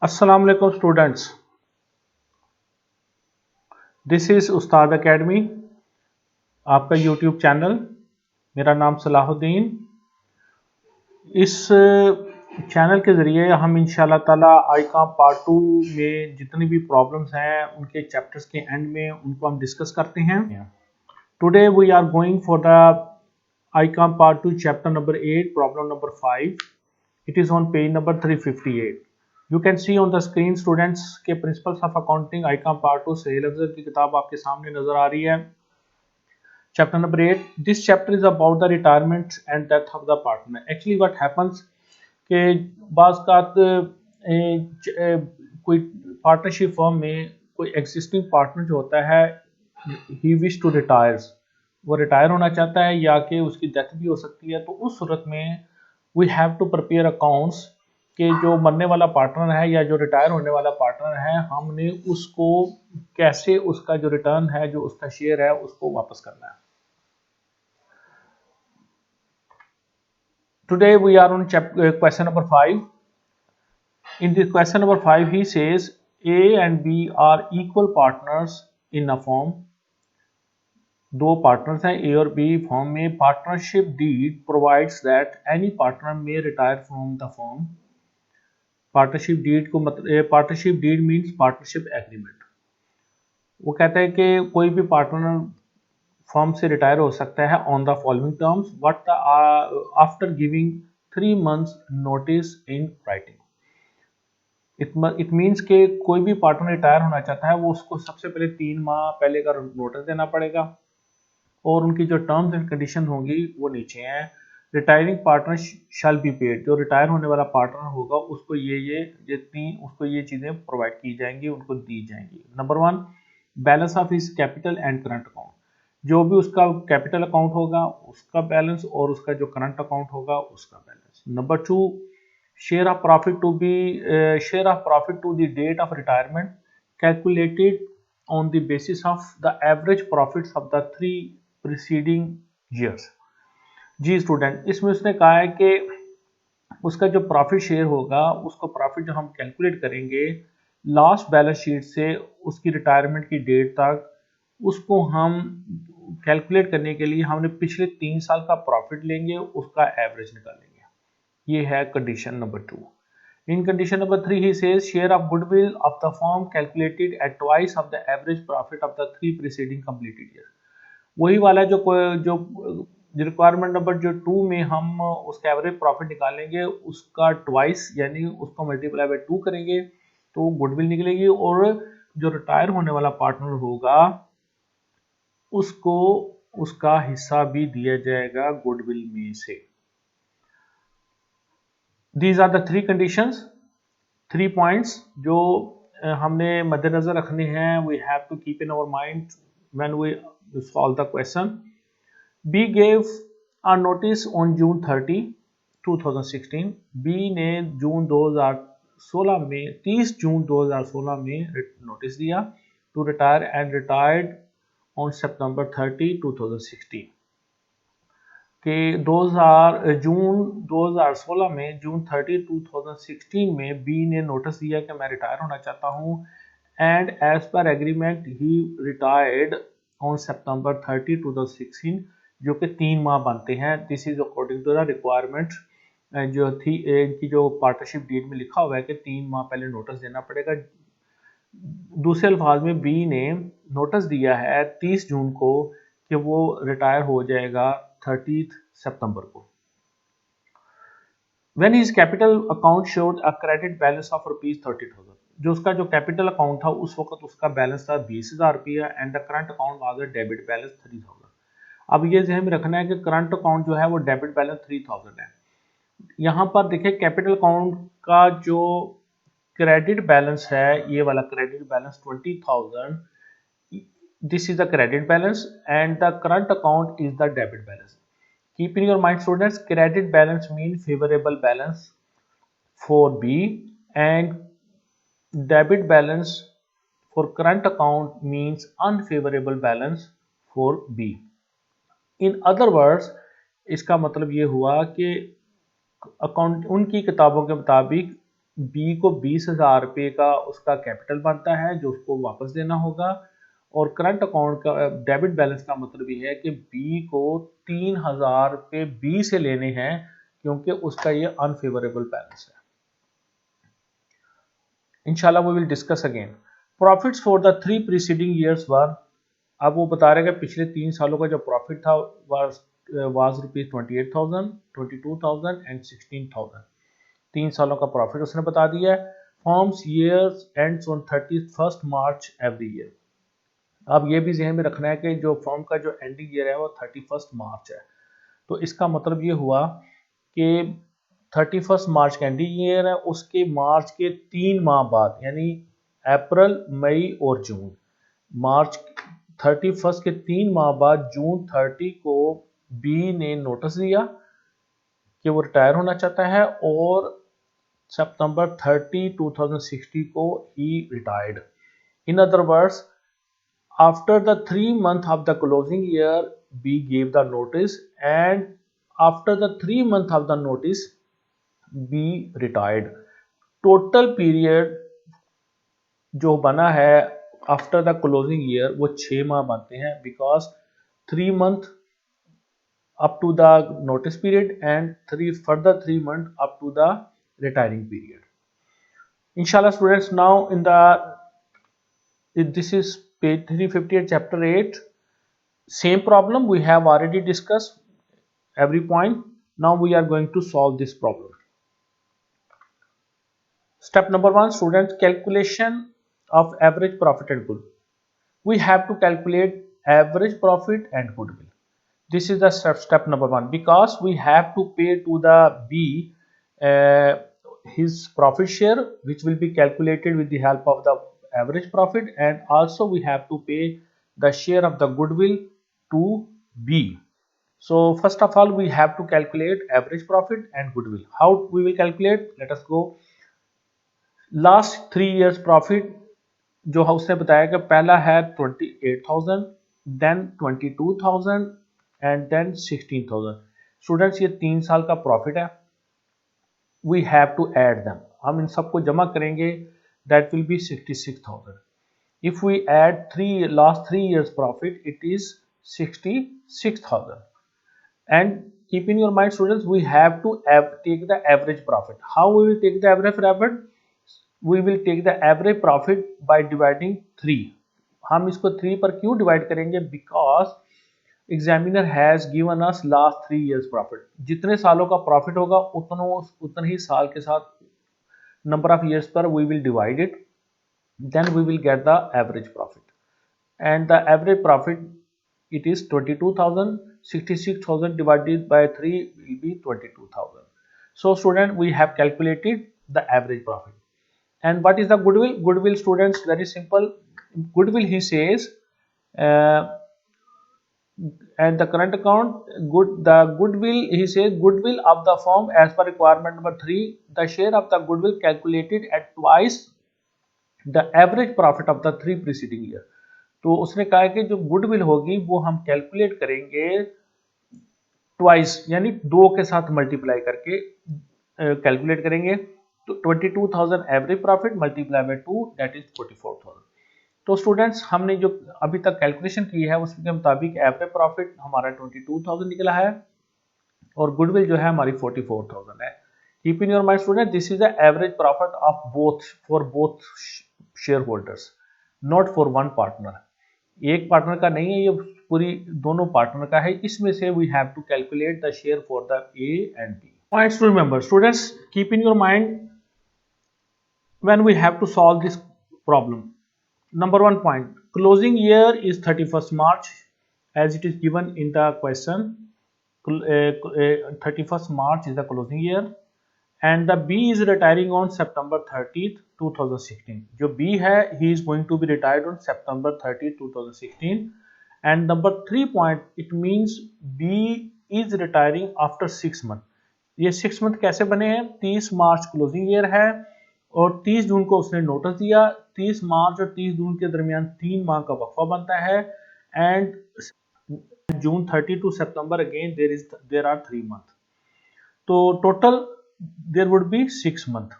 अस्सलाम वालेकुम students, this is Ustad academy, आपका यूट्यूब चैनल। मेरा नाम सलाहुद्दीन। इस चैनल के ज़रिए हम इंशाल्लाह ताला आईकॉम पार्ट 2 में जितनी भी प्रॉब्लम्स हैं उनके चैप्टर्स के एंड में उनको हम डिस्कस करते हैं। Today we are going for the ICom part 2 chapter number 8 problem number 5। It is on page number 358। You can see on the screen students के principles of accounting ICom part 2 Sahil Afzal की किताब आपके सामने नजर आ रही है। Chapter number 8, this chapter is about the retirement and death of the partner. Actually what happens कि बाज़ कोई पार्टनरशिप फर्म में कोई एग्जिस्टिंग पार्टनर जो होता है ही विश टू रिटायर्स, वो रिटायर होना चाहता है या कि उसकी डेथ भी हो सकती है। तो उस सूरत में we have to prepare accounts कि जो मरने वाला पार्टनर है या जो रिटायर होने वाला पार्टनर है हमने उसको कैसे उसका जो रिटर्न है जो उसका शेयर है उसको वापस करना है। Today we are on question number 5। In this question number 5 he says A and B are equal partners in a firm। दो पार्टनर्स हैं ए और बी फर्म में। Partnership deed provides that any partner may retire from the firm. Partnership deed को मतलब partnership deed means partnership agreement. वो कहता है कि कोई भी पार्टनर फर्म से रिटायर हो सकता है on the following terms but after giving 3 months notice in writing. It means के कोई भी पार्टनर रिटायर होना चाहता है वो उसको सबसे पहले 3 माह पहले का नोटिस देना पड़ेगा और उनकी जो टर्म्स एंड कंडीशन होंगी वो नीचे हैं। Retiring partner shall be paid, जो रिटायर होने वाला पार्टनर होगा उसको ये चीज़ें प्रोवाइड की जाएंगी, उनको दी जाएंगी। Number 1, balance of his capital and current account. जो भी उसका कैपिटल अकाउंट होगा उसका बैलेंस और उसका जो करंट अकाउंट होगा उसका balance. Number 2, share of profit to the date of retirement calculated on the basis of the average profits of the 3 preceding years। जी स्टूडेंट, इसमें उसने कहा है कि उसका जो प्रॉफिट शेयर होगा उसको प्रॉफिट जो हम कैलकुलेट करेंगे लास्ट बैलेंस शीट से उसकी रिटायरमेंट की डेट तक, उसको हम कैलकुलेट करने के लिए हमने पिछले 3 साल का प्रॉफिट लेंगे, उसका एवरेज निकालेंगे। ये है condition number 2। In condition number 3 he says share of goodwill of the firm calculated at twice of the average profit of the 3 preceding completed years। वही वाला जो रिक्वायरमेंट नंबर जो 2 में हम उसका एवरेज प्रॉफिट निकालेंगे उसका ट्वाइस यानी उसको मल्टीप्लाई बाय 2 करेंगे तो गुडविल निकलेगी और जो रिटायर होने वाला पार्टनर होगा उसको उसका हिस्सा भी दिया जाएगा गुडविल में से। These are the 3 conditions, 3 points जो हमने मद्देनजर रखने हैं। We have to keep in our mind when we solve the question। B gave a notice on June 30, 2016। B ने जून 2016 में 30 जून 2016 में नोटिस दिया to retire and retired on September 30, 2016। कि जून 2016 में जून 30, 2016 में बी ने नोटिस दिया कि मैं रिटायर होना चाहता हूँ एंड एज पर एग्रीमेंट ही रिटायर्ड ऑन सितंबर 30, 2016 जो कि 3 माह बनते हैं। This is according to the requirement जो थी इनकी जो पार्टनरशिप डीड में लिखा हुआ है कि 3 माह पहले नोटिस देना पड़ेगा। दूसरे अल्फाज में बी ने नोटिस दिया है 30 जून को कि वो रिटायर हो जाएगा 30 सितंबर को। When his capital account showed a credit balance of ₹30,000, जो उसका जो कैपिटल अकाउंट था उस वक्त उसका बैलेंस था 20,000 रुपया and the current account was a debit balance 3,000। अब ये ध्यान में रखना है कि करंट अकाउंट जो है वो डेबिट बैलेंस 3,000 है। यहाँ पर देखिए कैपिटल अकाउंट का जो क्रेडिट बैलेंस है ये वाला credit balance 20,000, this is the credit balance and the current account is the debit balance। Keep in your mind students, credit balance means favorable balance for B and debit balance for current account means unfavorable balance for B। In other words, इसका मतलब ये हुआ कि account उनकी किताबों के मुताबिक B को 20,000 रुपये का उसका कैपिटल बनता है जो उसको वापस देना होगा, और करंट अकाउंट का डेबिट बैलेंस का मतलब ये है कि बी को 3,000 रुपये बी से लेने हैं क्योंकि उसका ये अनफेवरेबल बैलेंस है। इंशाल्लाह we will discuss again. Profits for the 3 preceding years were, अब वो बता रहे हैं कि पिछले 3 सालों का जो प्रॉफिट था वाज रुपीज 28,000, 22,000 एंड 16,000। 3 सालों का प्रॉफिट उसने बता दिया है। Forms years ends on 31 March every year. अब ये भी जहन में रखना है कि जो फॉर्म का जो एंडिंग ईयर है वो 31 मार्च है। तो इसका मतलब ये हुआ कि 31 मार्च का एंडिंग ईयर है, उसके मार्च के 3 माह बाद यानी अप्रैल, मई और जून, मार्च 31 के 3 माह बाद जून 30 को बी ने नोटिस दिया कि वो रिटायर होना चाहता है, और सितंबर 30, 2060 को ही retired. In other words, after the 3 month of the closing year, B gave the notice, and after the 3 month of the notice, B retired. Total period जो बना है आफ्टर द क्लोजिंग ईयर वो 6 माह बनते हैं, because 3 month up to the notice period and further 3 months up to the retiring period. Inshallah students, now in this is page 358 chapter 8. Same problem we have already discussed every point. Now we are going to solve this problem. Step number 1, students, calculation of average profit and goodwill. We have to calculate average profit and goodwill. This is the step number 1, because we have to pay to the B his profit share, which will be calculated with the help of the average profit, and also we have to pay the share of the goodwill to B. So first of all we have to calculate average profit and goodwill. How we will calculate? Let us go. Last 3 years profit जो उसने बताया कि पहला है 28,000, then 22,000 and then 16,000। Students, ये 3 साल का profit है। We have to add them, हम इन सबको जमा करेंगे, that will be 66,000। If we add last 3 years profit, it is 66,000। And keep in your mind students, we have to take the average profit. How we will take the average profit? We will take the average profit by dividing 3. हम इसको 3 पर क्यों divide करेंगे? Because examiner has given us last 3 years profit. जितने सालों का profit होगा उतने ही साल के साथ नंबर ऑफ ईयर्स पर we will divide it, then we will get the average profit, and the average profit it is 22,000. 66,000 divided by 3 will be 22,000. So student, we have calculated the average profit. And what is the goodwill? Goodwill, students, very simple. Goodwill, he says, and the current account, the goodwill, he says, goodwill of the firm as per requirement number 3, the share of the goodwill calculated at twice the average profit of the 3 preceding year. तो उसने कहा कि जो goodwill होगी वो हम calculate करेंगे twice, यानी 2 के साथ मल्टीप्लाई करके कैलकुलेट करेंगे। तो 22,000 average profit multiply by 2, that is 44,000। तो स्टूडेंट्स, हमने जो अभी तक कैलकुलेशन की है उसके मुताबिक एवरेज प्रॉफिट हमारा 22,000 निकला है और गुडविल जो है हमारी 44,000 है। Keep in your mind student, this is the average profit of both for both share holders, not for one partner. एक पार्टनर का नहीं है, ये पूरी दोनों पार्टनर का है। इसमें से we have to calculate the share for the A and B. Points to remember students, keep in your mind when we have to solve this problem. Number 1 point, closing year is 31 March as it is given in the question. 31 March is the closing year and the B is retiring on September 30th 2016. जो B है he is going to be retired on September 30th 2016. And number 3 point, it means B is retiring after 6 months. ये 6 month कैसे बने हैं? 30 मार्च closing year है और 30 जून को उसने नोटिस दिया। 30 मार्च और 30 जून के दरमियान 3 माह का वक्फा बनता है and June 30 to September again there are 3 months. तो total there would be 6 months.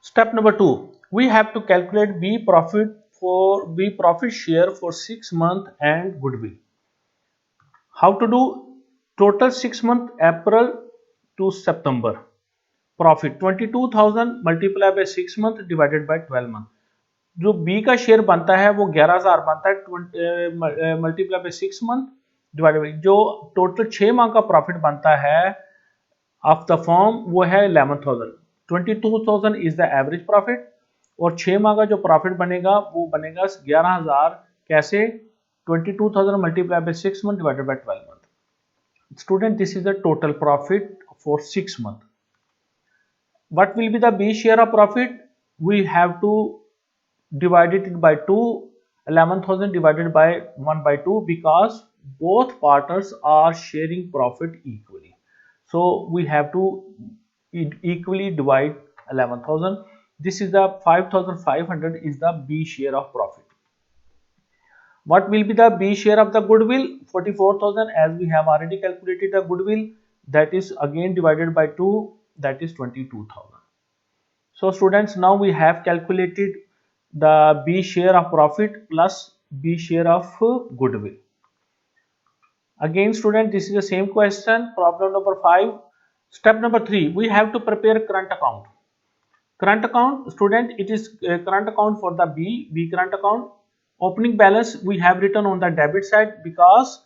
Step number 2, we have to calculate B profit share for 6 month and goodwill. How to do? Total 6 month April to September profit 22,000 multiply by 6 month divided by 12 month. जो B का share बनता है वो 11,000 बनता है multiply by 6 month divided by जो total 6 माह का प्रॉफिट बनता है ऑफ द फॉर्म वो है 11,000. 22,000 इज द एवरेज प्रॉफिट और 6 माह का जो प्रॉफिट बनेगा वो बनेगा 11,000. कैसे? 22,000 multiply by 6 month divided by 12 month. Student, this is the total profit for 6 months. What will be the B share of profit? We have to divide it by 2. 11,000 divided by 1 by 2 because both partners are sharing profit equally. So we have to equally divide 11,000. This is the 5,500 is the B share of profit. What will be the B share of the goodwill? 44,000, as we have already calculated the goodwill, that is again divided by 2, that is 22,000. So students, now we have calculated the B share of profit plus B share of goodwill. Again student, this is the same question, problem number 5. Step number 3, we have to prepare current account. Current account, student, it is current account for the B current account. Opening balance we have written on the debit side because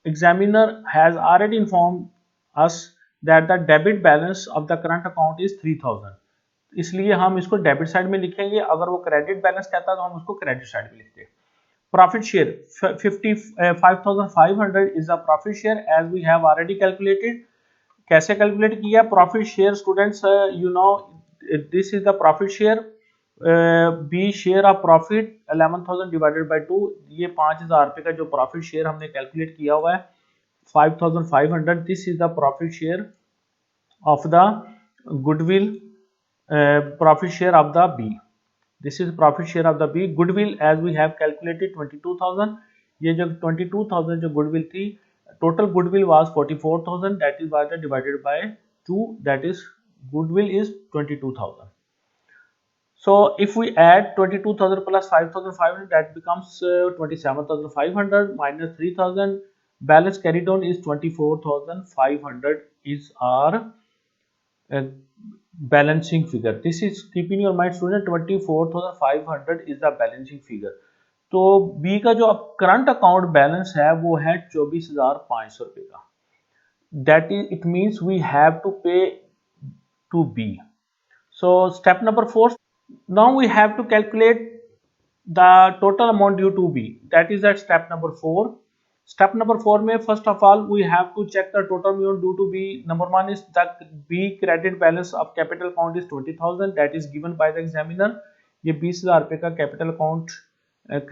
examiner has already informed us that the debit balance of the current account is 3,000. इसलिए हम इसको debit side में लिखेंगे. अगर वो credit balance कहता है तो हम उसको क्रेडिट साइड में लिखते हैं. Profit share 5,500 is the profit share as we have already calculated. कैसे कैलकुलेट किया profit share students? You know this is the profit share. B share of profit 11,000 divided by 2. ये 5,000 रुपए का जो प्रॉफिट शेयर हमने कैलकुलेट किया हुआ है 5,500. This is the profit share of the goodwill profit share of the B. This is profit share of the B. Goodwill as we have calculated 22,000. ये जो 22,000 जो goodwill थी, total goodwill was 44,000. That is what divided by 2. That is goodwill is 22,000. So if we add 22,000 plus 5,500, that becomes 27,500 minus 3,000. Balance carried on is 24,500 is our balancing figure. This is keep in your mind student 24,500 is the balancing figure. तो B का जो current account balance है वो है 24,500 रुपए का. That is it means we have to pay to B. So step number 4, now we have to calculate the total amount due to B. That is at step number 4. Step number 4 में first of all we have to check the total amount due to B. Number 1 is that B credit balance of capital account is 20,000. That is given by the examiner. ये 20,000 रुपए का capital account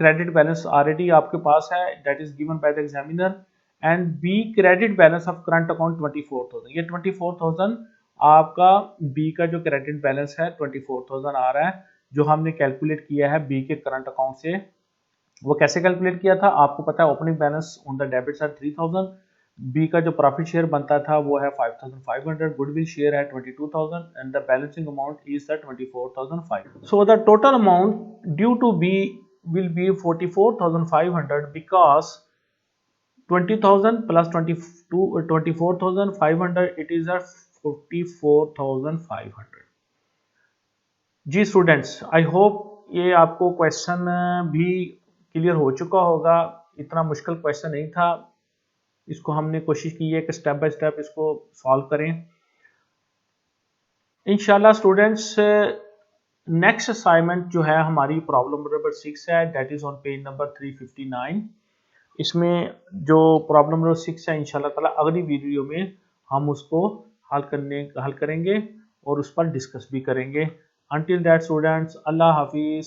credit balance already आपके पास है. That is given by the examiner. And B credit balance of current account 24,000. ये 24,000 आपका B का जो credit balance है 24,000 आ रहा है जो हमने कैलकुलेट किया है B के करंट अकाउंट से. वो कैसे कैलकुलेट किया था आपको पता है. Opening balance on the debit side 3,000. B का जो प्रॉफिट शेयर बनता था वो है 5,500. गुडविल शेयर है 22,000 and the balancing amount is the 24,500. So the total amount due to be will be 44,500 because 20,000 plus 24,500 it is a 44,500. जी students, I hope ये आपको क्वेश्चन भी क्लियर हो चुका होगा. इतना मुश्किल क्वेश्चन नहीं था. इसको हमने कोशिश की है कि स्टेप बाय स्टेप इसको सॉल्व करें. इंशाल्लाह स्टूडेंट्स नेक्स्ट असाइनमेंट जो है हमारी प्रॉब्लम नंबर 6 है. That is on page number 359. इसमें जो प्रॉब्लम नंबर 6 है इंशाल्लाह ताला अगली वीडियो में हम उसको हल करेंगे और उस पर डिस्कस भी करेंगे. Until that students, Allah Hafiz.